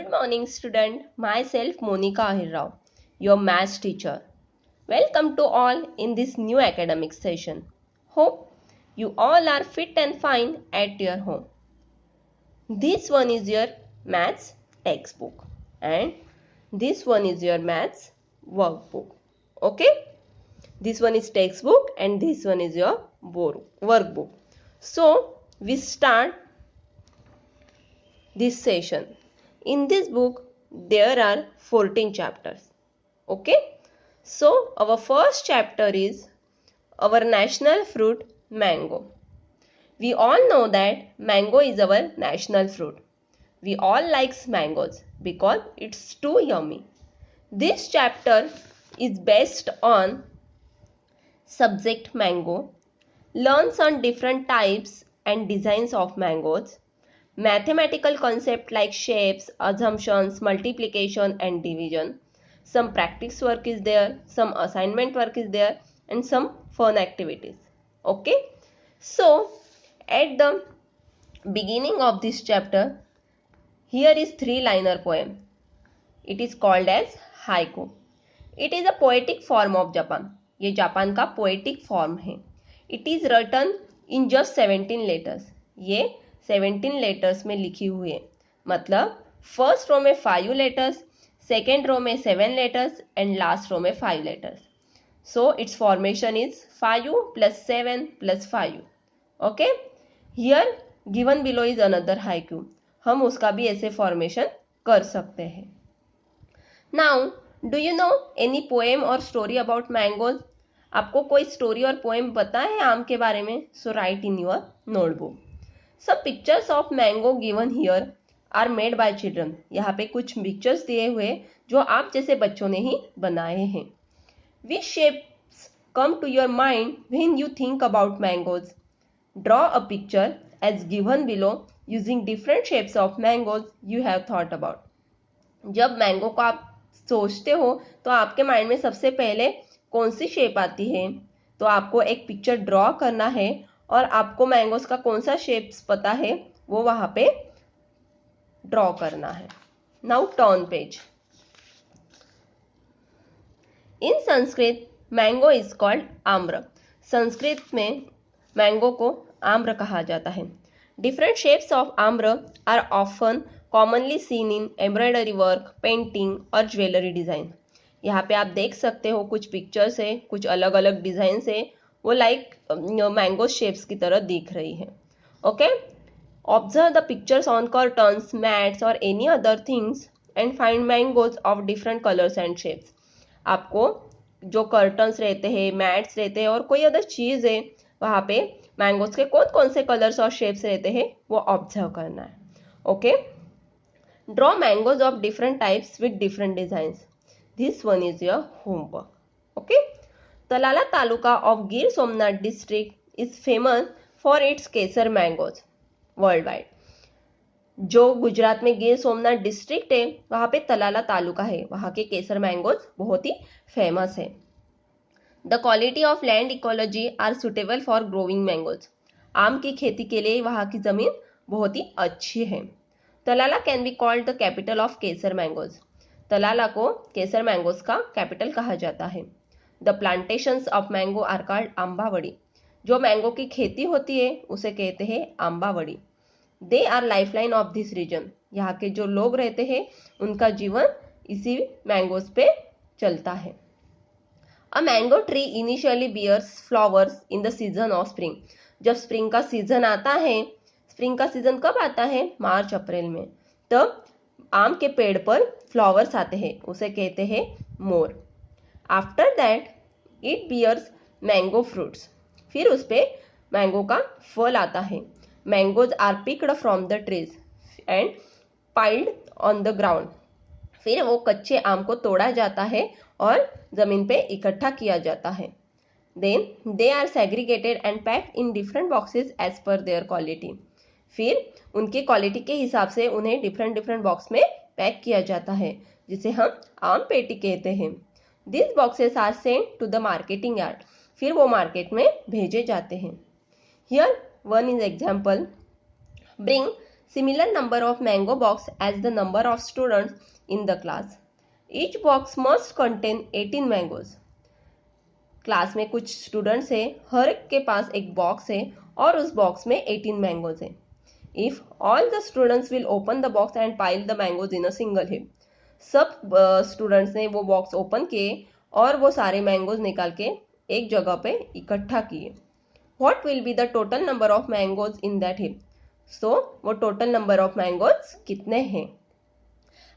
Good morning, student. Myself Monica Ahir Rao, your maths teacher. Welcome to all in this new academic session. Hope you all are fit and fine at your home. This one is your maths textbook and this one is your maths workbook. Okay? This one is textbook and this one is your workbook. So, we start this session. In this book, there are 14 chapters. Okay? So, our first chapter is our national fruit, mango. We all know that mango is our national fruit. We all likes mangoes because it's too yummy. This chapter is based on subject mango, learns on different types and designs of mangoes, mathematical concepts like shapes, assumptions, multiplication and division. Some practice work is there, some assignment work is there and some fun activities. Okay. So at the beginning of this chapter, here is three-liner poem. It is called as haiku. It is a poetic form of Japan. ये Japan का poetic form है. It is written in just 17 letters. ये 17 letters में लिखी हुई है. मतलब first row में 5 letters, second row में 7 letters and last row में 5 letters. So its formation is 5 plus 7 plus 5. Okay? Here given below is another haiku. हम उसका भी ऐसे formation कर सकते हैं. Now, do you know any poem or story about mangoes? आपको कोई स्टोरी और पोएम पता है आम के बारे में? So write in your notebook. Some pictures of mango given here are made by children. यहाँ पे कुछ पिक्चर्स दिए हुए जो आप जैसे बच्चों ने ही बनाए हैं. Which shapes come to your mind when you think about mangoes? Draw a picture as given below using different shapes of mangoes you have thought about. जब मैंगो को आप सोचते हो तो आपके माइंड में सबसे पहले कौन सी शेप आती है? तो आपको एक पिक्चर ड्रॉ करना है और आपको मैंगोस का कौन सा शेप्स पता है वो वहां पे ड्रॉ करना है. Now turn page. In Sanskrit mango is called amra. Sanskrit में मैंगो को आम्र कहा जाता है. Different shapes of amra are often commonly seen in embroidery work, painting और ज्वेलरी डिजाइन. यहाँ पे आप देख सकते हो कुछ पिक्चर्स है, कुछ अलग अलग डिजाइन है, वो लाइक मैंगो शेप्स की तरह दिख रही है. Okay, observe the pictures on curtains, mats और any other things and find mangoes of different colours and shapes. आपको जो कर्टन्स रहते हैं, मैट्स रहते हैं और कोई अदर चीज है वहां पे मैंगोज के कौन कौन से कलर्स और शेप्स रहते हैं वो ऑब्जर्व करना है. Okay, draw mangoes of different types with different designs. This one is your homework. Okay. Talala Taluka of Gir Somnath district is famous for its Kesar mangoes worldwide. जो गुजरात में Gir Somnath district है वहां पे तलाला तालुका है, वहां के केसर मैंगोज बहुत ही फेमस है. The quality of land ecology are suitable for growing mangoes. आम की खेती के लिए वहां की जमीन बहुत ही अच्छी है. Talala can be called the capital of kesar mangoes. Talala को केसर मैंगोज का कैपिटल कहा जाता है. The plantations of mango are called ambavadi. जो मैंगो की खेती होती है उसे कहते हैं आंबावड़ी. They are lifeline of this region. यहाँ के जो लोग रहते हैं उनका जीवन इसी मैंगोज पे चलता है. A mango tree initially bears flowers in the season of spring. जब स्प्रिंग का सीजन आता है, स्प्रिंग का सीजन कब आता है? मार्च अप्रैल में. तब आम के पेड़ पर फ्लावर्स आते हैं, उसे कहते हैं मोर. After that it bears mango fruits. फिर उस पे मैंगो का फल आता है. Mangoes are picked from the trees and piled on the ground. फिर वो कच्चे आम को तोड़ा जाता है और जमीन पे इकट्ठा किया जाता है. Then they are segregated and packed in different boxes as per their quality. फिर उनकी क्वालिटी के हिसाब से उन्हें डिफरेंट डिफरेंट बॉक्स में पैक किया जाता है जिसे हम आम पेटी कहते हैं. This boxes are sent to the marketing yard. फिर वो मार्केट में भेजे जाते हैं. Here one is example. Bring similar number of mango box as the number of students in the class. Each box must contain 18 mangoes. Class में कुछ students हैं, हर एक के पास एक बॉक्स है और उस बॉक्स में 18 मैंगोज हैं. If all the students will open the box and pile the mangoes in a single heap, सब स्टूडेंट्स ने वो बॉक्स ओपन किए और वो सारे मैंगोज निकाल के एक जगह पे इकट्ठा किए. What will be the total number of mangoes in that heap? So वो टोटल नंबर ऑफ मैंगोज कितने हैं?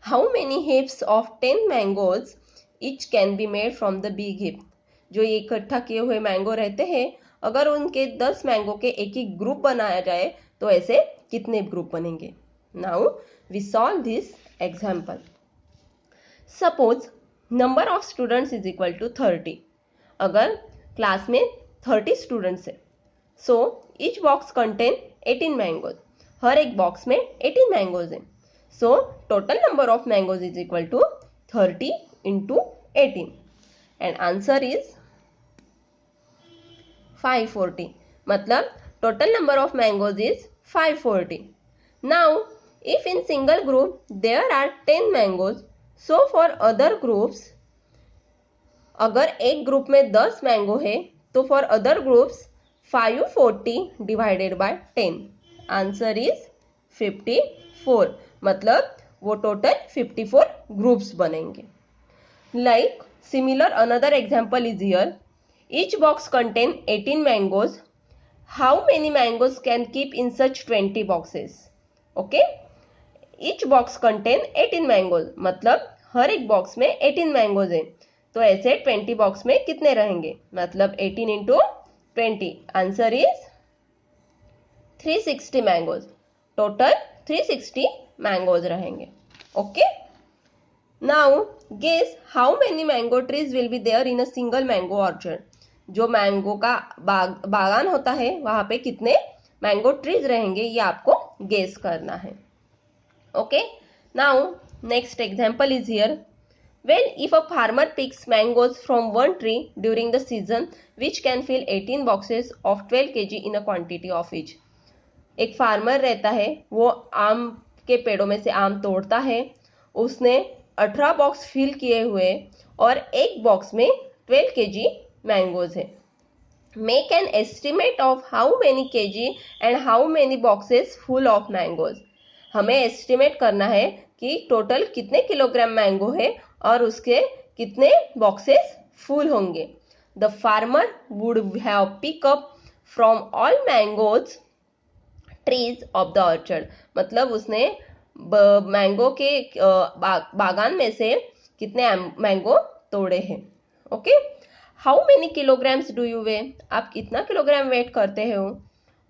How many heaps of 10 mangoes each can be made from the big heap? जो ये इकट्ठा किए हुए मैंगो रहते हैं, अगर उनके 10 मैंगो के एक ही ग्रुप बनाया जाए तो ऐसे कितने ग्रुप बनेंगे? Now we solve this example. Suppose number of students is equal to 30. अगर क्लास में 30 स्टूडेंट्स है, so each box contain 18 mangoes. हर एक बॉक्स में 18 मैंगोज है. So total number of mangoes is equal to 30 into 18 and answer is 540. मतलब total number of mangoes is 540. Now if in single group there are 10 mangoes, so for other groups, अगर एक group में 10 mango है तो for other groups 540 divided by 10, answer is 54. मतलब वो total 54 groups बनेंगे. Like similar another example is here. Each box contain 18 mangoes. How many mangoes can keep in such 20 boxes? Okay. Each box contain 18 mangoes. मतलब हर एक box में 18 mangoes है, तो ऐसे 20 box में कितने रहेंगे? मतलब 18 into 20, answer is 360 mangoes. Total 360 mangoes रहेंगे. Okay. Now guess how many mango trees will be there in a single mango orchard. जो मैंगो का बागान होता है वहां पे कितने मैंगो ट्रीज रहेंगे, ये आपको गेस करना है. Okay. Now next example is here. Well, if a farmer picks mangoes from one tree during the season, which can fill 18 boxes of 12 kg in a quantity of each. एक farmer रहता है, वो आम के पेड़ों में से आम तोड़ता है. उसने 18 बॉक्स फिल किए हुए और एक बॉक्स में 12 kg मैंगोज है. Make an estimate of how many kg and how many boxes full of mangoes. हमें एस्टिमेट करना है कि टोटल कितने किलोग्राम मैंगो है और उसके कितने बॉक्सेस फुल होंगे. The farmer would have pick up from all mangoes trees of the orchard. मतलब उसने मैंगो के बागान में से कितने मैंगो तोड़े हैं. Okay. How many kilograms do you weigh. आप कितना किलोग्राम वेट करते हो?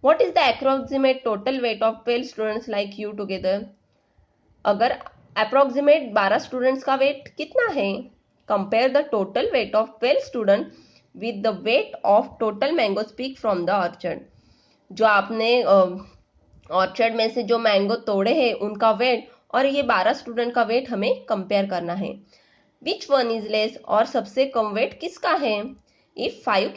What is the approximate total weight of 12 students like you together. अगर अप्रोक्सीमेट 12 स्टूडेंट्स का वेट कितना है? Compare the total weight of 12 student with the weight of total mangoes pick from the orchard. जो आपने orchard में से जो mango तोड़े हैं उनका वेट और ये 12 स्टूडेंट का वेट हमें कंपेयर करना है. विच वन इज लेस, और सबसे कम वेट किसका है? If 5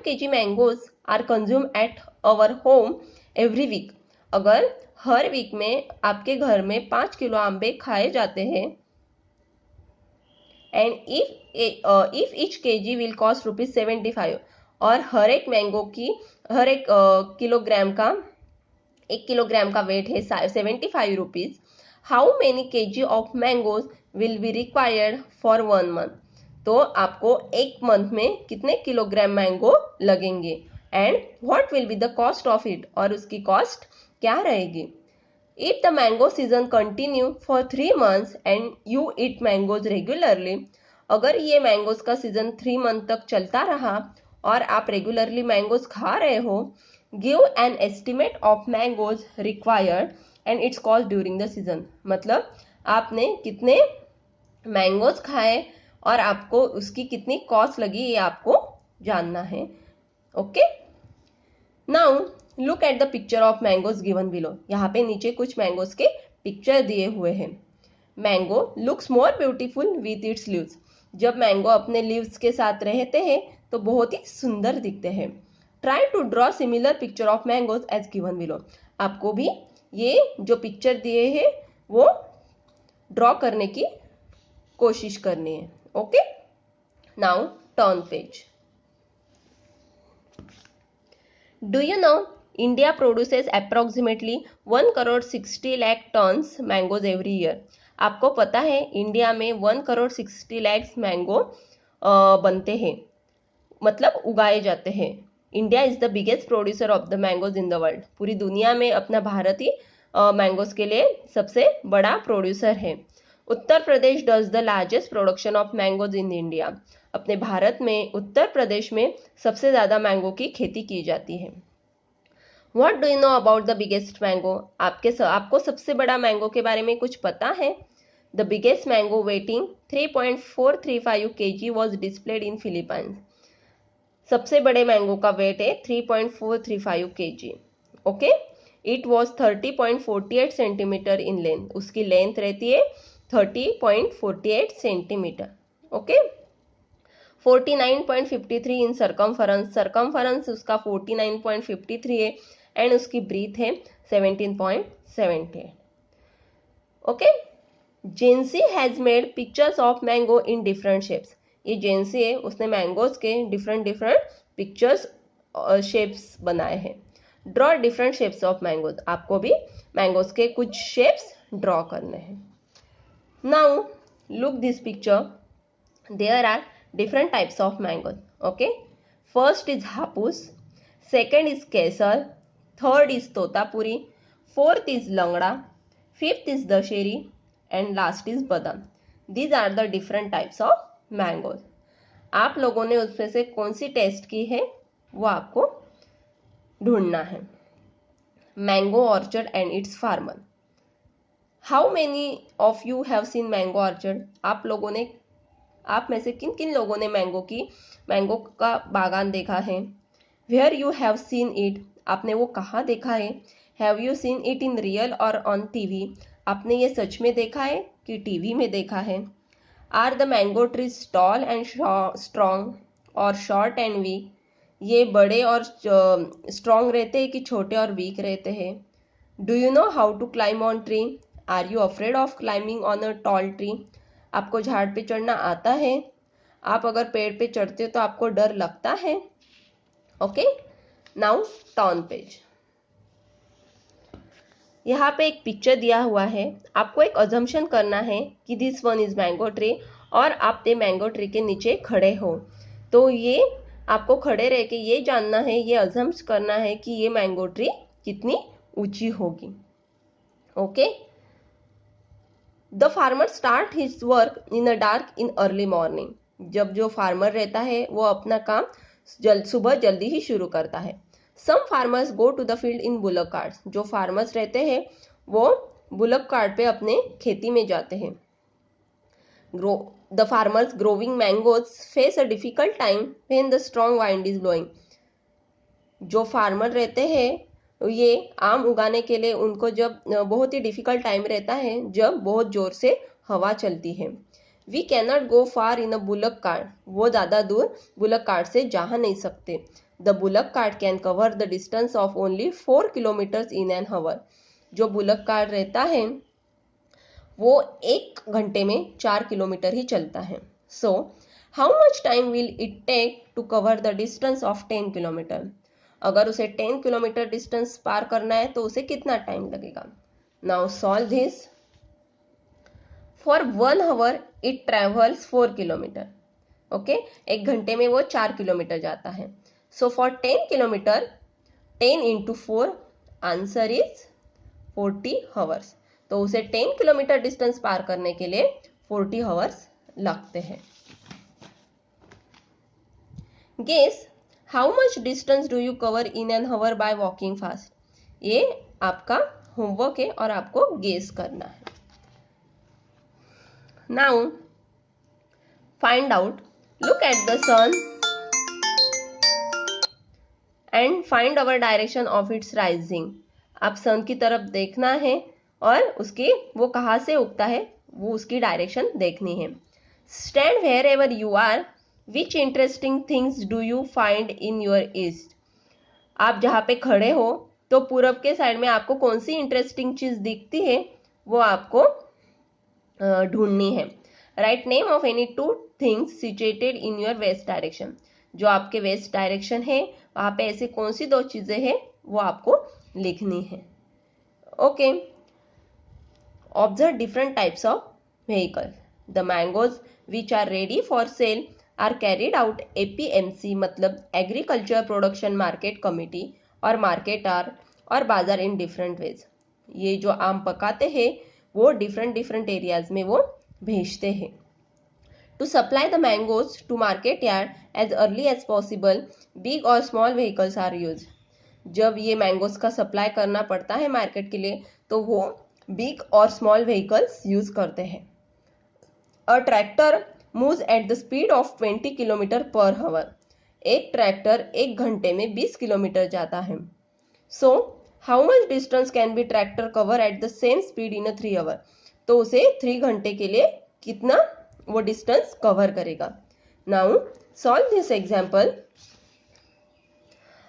kg mangoes are consume at our home every week. अगर हर वीक में आपके घर में 5 किलो आंबे खाए जाते हैं, and if each kg will cost ₹75, और हर एक मैंगो की हर एक किलोग्राम का 1 किलोग्राम का वेट है 75 rupees. How many kg of mangoes will be required for 1 month. तो आपको एक मंथ में कितने किलोग्राम मैंगो लगेंगे, and what will be the cost of it, और उसकी कॉस्ट क्या रहेगी. If the mango season continue for 3 months and you eat mangoes regularly. अगर ये मैंगोज का सीजन 3 month तक चलता रहा और आप रेगुलरली मैंगोज खा रहे हो, give an estimate of mangoes required and it's cost during the season. मतलब आपने कितने मैंगोज खाए और आपको उसकी कितनी कॉस्ट लगी, ये आपको जानना है. Okay. Now look at the picture of mangoes given below. यहाँ पे नीचे कुछ मैंगोज के पिक्चर दिए हुए हैं. Mango looks more beautiful with its leaves. जब मैंगो अपने लीव्स के साथ रहते हैं तो बहुत ही सुंदर दिखते हैं. Try to draw similar picture of mangoes as given below. आपको भी ये जो पिक्चर दिए हैं वो ड्रॉ करने की कोशिश करनी है। Okay, now turn page. Do you know India produces approximately 1,60,00,000 tons mangoes every year. आपको पता है इंडिया में 1,60,00,000 मैंगो बनते हैं, मतलब उगाए जाते हैं। India is the biggest producer of the mangoes in the world. पूरी दुनिया में अपना भारत ही मैंगोज के लिए सबसे बड़ा प्रोड्यूसर है। Uttar Pradesh does the largest production of mangoes in India. अपने भारत में उत्तर प्रदेश में सबसे ज्यादा मैंगो की खेती की जाती है। What do you know about the biggest mango? आपको सबसे बड़ा मैंगो के बारे में कुछ पता है? The biggest mango weighing 3.435 kg was displayed in Philippines. सबसे बड़े मैंगो का वेट है 3.435 kg. Okay, it was 30.48 centimetre in length. उसकी लेंथ रहती है 30.48 सेंटीमीटर। ओके, 49.53 इन सरकमफरेंस उसका 49.53 है एंड उसकी ब्रीथ है 17.70। Okay, जेंसी has made pictures of mango in different shapes. ये जेंसी है, उसने मैंगोज के डिफरेंट पिक्चर्स शेप्स बनाए हैं। Draw different shapes of mangoes. आपको भी मैंगोज के कुछ शेप्स ड्रॉ करने हैं। Now look this picture, there are different types of mangoes. Okay, first is hapus, second is kesar, third is totapuri, fourth is langda, fifth is dasheri and last is badam. These are the different types of mangoes. आप लोगों ने उसमें से कौन सी test की है वो आपको ढूंढना है। Mango orchard and it's farmer. How many of you have scene mango orchard? आप में से किन किन लोगों ने मैंगो का बागान देखा है? Where you have seen it? आपने वो कहाँ देखा है? Have you seen it in real और ऑन टीवी? आपने ये सच में देखा है कि टीवी में देखा है? Are the mango trees tall and strong और शॉर्ट एंड वीक? ये बड़े और स्ट्रॉन्ग रहते हैं कि छोटे और वीक रहते हैं? Do you know how to climb on tree? Are you afraid of climbing on a tall tree? आपको झाड़ पे चढ़ना आता है? आप अगर पेड़ पे चढ़ते हो तो आपको डर लगता है? Okay, now turn page. यहाँ पे एक पिक्चर दिया हुआ है। आपको एक अजम्पशन करना है कि this one is mango tree और आप मैंगो ट्री के नीचे खड़े हो। तो ये आपको खड़े रह के ये जानना है, ये अजम्प्ट करना है कि ये मैंगो ट्री कितनी ऊंची होगी। Okay, the farmer start his work in a dark in early morning. जब जो फार्मर रहता है वो अपना काम सुबह जल्दी ही शुरू करता है। Some farmers go to the field in bullock carts. जो फार्मर्स रहते हैं वो बुलक कार्ट पे अपने खेती में जाते हैं। The farmers growing mangoes face a difficult time when the strong wind is blowing. जो फार्मर रहते हैं ये आम उगाने के लिए उनको जब बहुत ही डिफिकल्ट टाइम रहता है जब बहुत जोर से हवा चलती है। We cannot go far in a bullock cart. वो ज़्यादा दूर बुलक कार्ट से जा नहीं सकते। The bullock cart can cover the distance of only 4 kilometers in an hour. जो बुलक कार्ट रहता है वो 1 घंटे में 4 किलोमीटर ही चलता है। So how much time will it take to cover the distance of 10 kilometer? अगर उसे 10 किलोमीटर डिस्टेंस पार करना है तो उसे कितना टाइम लगेगा? Now solve this. For 1 hour it travels 4 kilometre. Okay, 1 घंटे में वो 4 किलोमीटर जाता है। So for 10 kilometre 10 into 4 answer is 40 hours. तो उसे 10 किलोमीटर डिस्टेंस पार करने के लिए 40 आवर्स लगते हैं। Guess how much distance do you cover in an hour by walking fast? ये आपका होमवर्क है और आपको गेस करना है। Now find out, look at the sun and find our direction of its rising. आप सन की तरफ देखना है और उसकी वो कहाँ से उगता है वो उसकी डायरेक्शन देखनी है। Stand wherever you are, which interesting things do you find in your east? आप जहाँ पे खड़े हो तो पूरब के साइड में आपको कौन सी इंटरेस्टिंग चीज दिखती है वो आपको ढूंढनी है। Write name of any two things situated in your west direction. जो आपके वेस्ट डायरेक्शन है वहां पे ऐसी कौन सी दो चीजें हैं वो आपको लिखनी है। Okay, observe different types of vehicle. The mangoes which are ready for sale are carried out APMC मतलब एग्रीकल्चर प्रोडक्शन मार्केट कमिटी और मार्केट आर और बाजार इन डिफरेंट वेज। ये जो आम पकाते हैं वो डिफरेंट डिफरेंट एरियाज में वो भेजते हैं। To supply the mangoes to market yard as early as possible big और स्मॉल व्हीकल्स आर यूज। जब ये मैंगोज का सप्लाई करना पड़ता है मार्केट के लिए तो वो बिग और स्मॉल व्हीकल्स यूज करते हैं। A tractor moves at the speed of 20 kilometre per hour. एक ट्रैक्टर एक घंटे में 20 किलोमीटर जाता है। So how much distance can be tractor cover at the same speed in 3 hour. तो उसे 3 घंटे के लिए कितना वो डिस्टेंस कवर करेगा। Now solve this example.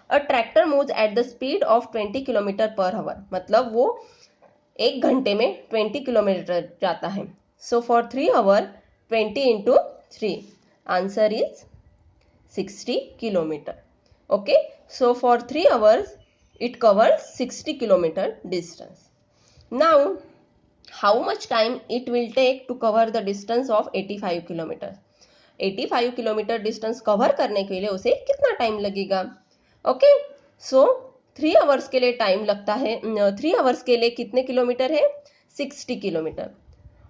A tractor moves at the speed of 20 kilometre per hour मतलब वो एक घंटे में 20 किलोमीटर जाता है। So for 3 hour 20 into 3 answer is 60 kilometer. Okay, so for 3 hours it covers 60 kilometer distance. Now how much time it will take to cover the distance of 85 kilometer। 85 kilometre distance cover करने के लिए उसे कितना time लगेगा। Okay, सो 3 hours के लिए time लगता है। 3 आवर्स के लिए कितने किलोमीटर है 60 किलोमीटर।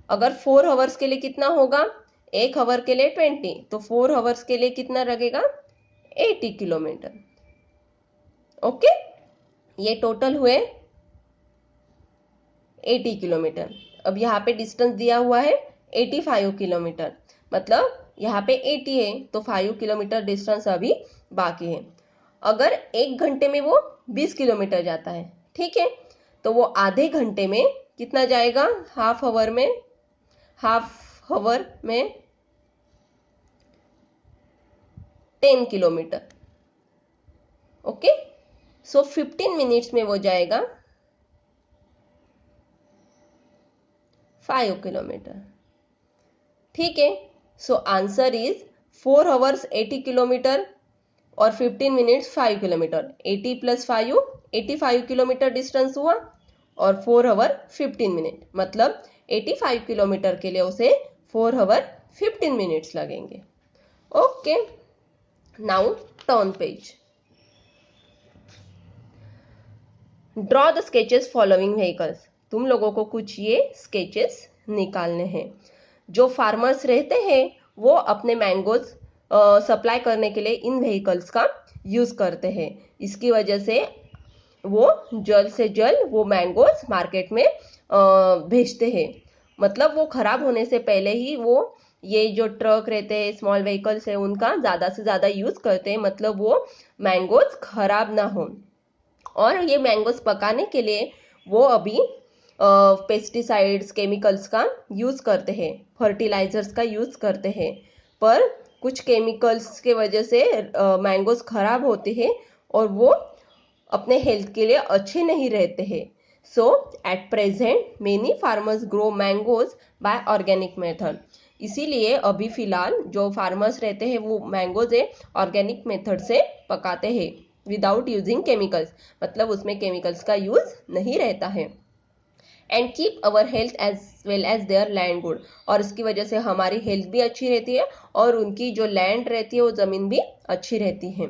अगर 4 आवर्स के लिए कितना होगा, 1 आवर के लिए 20 तो 4 आवर्स के लिए कितना लगेगा 80 किलोमीटर। ओके, ये टोटल हुए 80 किलोमीटर। अब यहाँ पे डिस्टेंस दिया हुआ है 85 किलोमीटर मतलब यहाँ पे 80 है तो 5 किलोमीटर डिस्टेंस अभी बाकी है। अगर एक घंटे में वो 20 किलोमीटर जाता है, ठीक है, तो वो आधे घंटे में कितना जाएगा, हाफ आवर में 10 किलोमीटर। ओके, सो 15 मिनट्स में वो जाएगा 5 किलोमीटर। ठीक है, so answer is 4 hours 80 kilometre और 15 minutes 5 kilometre. 80 plus 5 85 kilometre distance हुआ और 4 आवर 15 मिनट मतलब 85 किलोमीटर के लिए उसे 4 आवर 15 मिनट्स लगेंगे। Okay, now turn page. Draw the sketches following vehicles. तुम लोगों को कुछ ये स्केचेस निकालने हैं। जो फार्मर्स रहते हैं वो अपने मैंगोज सप्लाई करने के लिए इन व्हीकल्स का यूज करते हैं। इसकी वजह से वो जल्द से जल्द वो मैंगोज मार्केट में भेजते हैं। मतलब वो खराब होने से पहले ही वो ये जो ट्रक रहते हैं स्मॉल व्हीकल्स है उनका ज्यादा से ज्यादा यूज करते हैं, मतलब वो मैंगोज खराब ना हो। और ये मैंगोज पकाने के लिए वो अभी पेस्टिसाइड्स केमिकल्स का यूज करते हैं, फर्टिलाइजर्स का यूज करते हैं, पर कुछ केमिकल्स के वजह से मैंगोज खराब होते हैं और वो अपने हेल्थ के लिए अच्छे नहीं रहते हैं। So at present many farmers grow mangoes by organic method. इसीलिए अभी फिलहाल जो फार्मर्स रहते हैं वो मैंगोज ऑर्गेनिक मेथड से पकाते हैं विदाउट यूजिंग केमिकल्स, मतलब उसमें केमिकल्स का यूज नहीं रहता है। And keep our health as well as their land good. और इसकी वजह से हमारी हेल्थ भी अच्छी रहती है और उनकी जो लैंड रहती है वो जमीन भी अच्छी रहती है।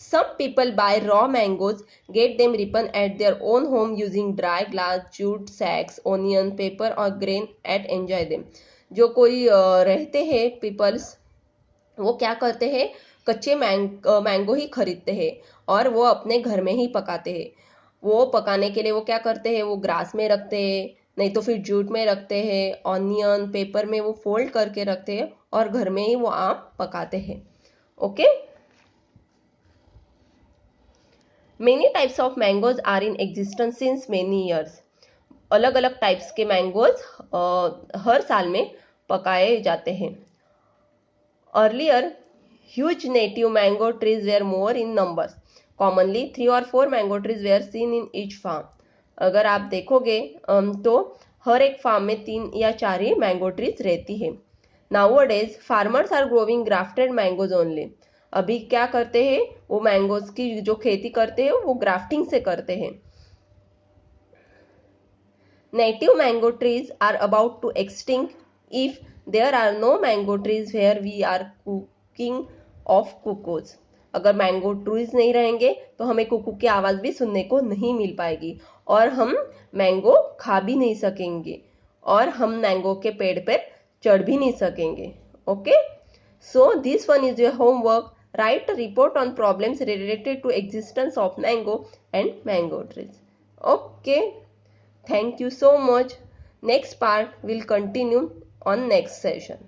Some people buy raw mangoes, get them ripen at their own home using dry glass, jute sacks, onion, paper और grain and enjoy them। जो कोई रहते हैं पीपल्स वो क्या करते हैं, कच्चे मैंगो ही खरीदते हैं और वो अपने घर में ही पकाते हैं। वो पकाने के लिए वो क्या करते हैं, वो ग्रास में रखते हैं, नहीं तो फिर जूट में रखते हैं, ऑनियन पेपर में वो फोल्ड करके रखते हैं और घर में ही वो आम पकाते हैं। Okay, many types of mangoes are in existence since many years. अलग अलग टाइप्स के मैंगोज हर साल में पकाए जाते हैं। Earlier huge native mango trees where more in numbers. Commonly 3 or 4 mango trees were seen in each farm. अगर आप देखोगे तो हर एक फार्म में 3 या 4 ही मैंगो ट्रीज रहती है. Nowadays farmers are growing grafted mangoes only. अभी क्या करते हैं, वो मैंगोज की जो खेती करते हैं वो ग्राफ्टिंग से करते हैं. Native mango trees are about to extinct if there are no mango trees where we are cooking of cuckoos. अगर मैंगो ट्रीज नहीं रहेंगे तो हमें कुकू की आवाज भी सुनने को नहीं मिल पाएगी और हम मैंगो खा भी नहीं सकेंगे और हम मैंगो के पेड़ पर चढ़ भी नहीं सकेंगे. Okay, so this one is your homework. Write a report on problems related to existence of mango and mango trees. Okay. Thank you so much. Next part will continue on next session.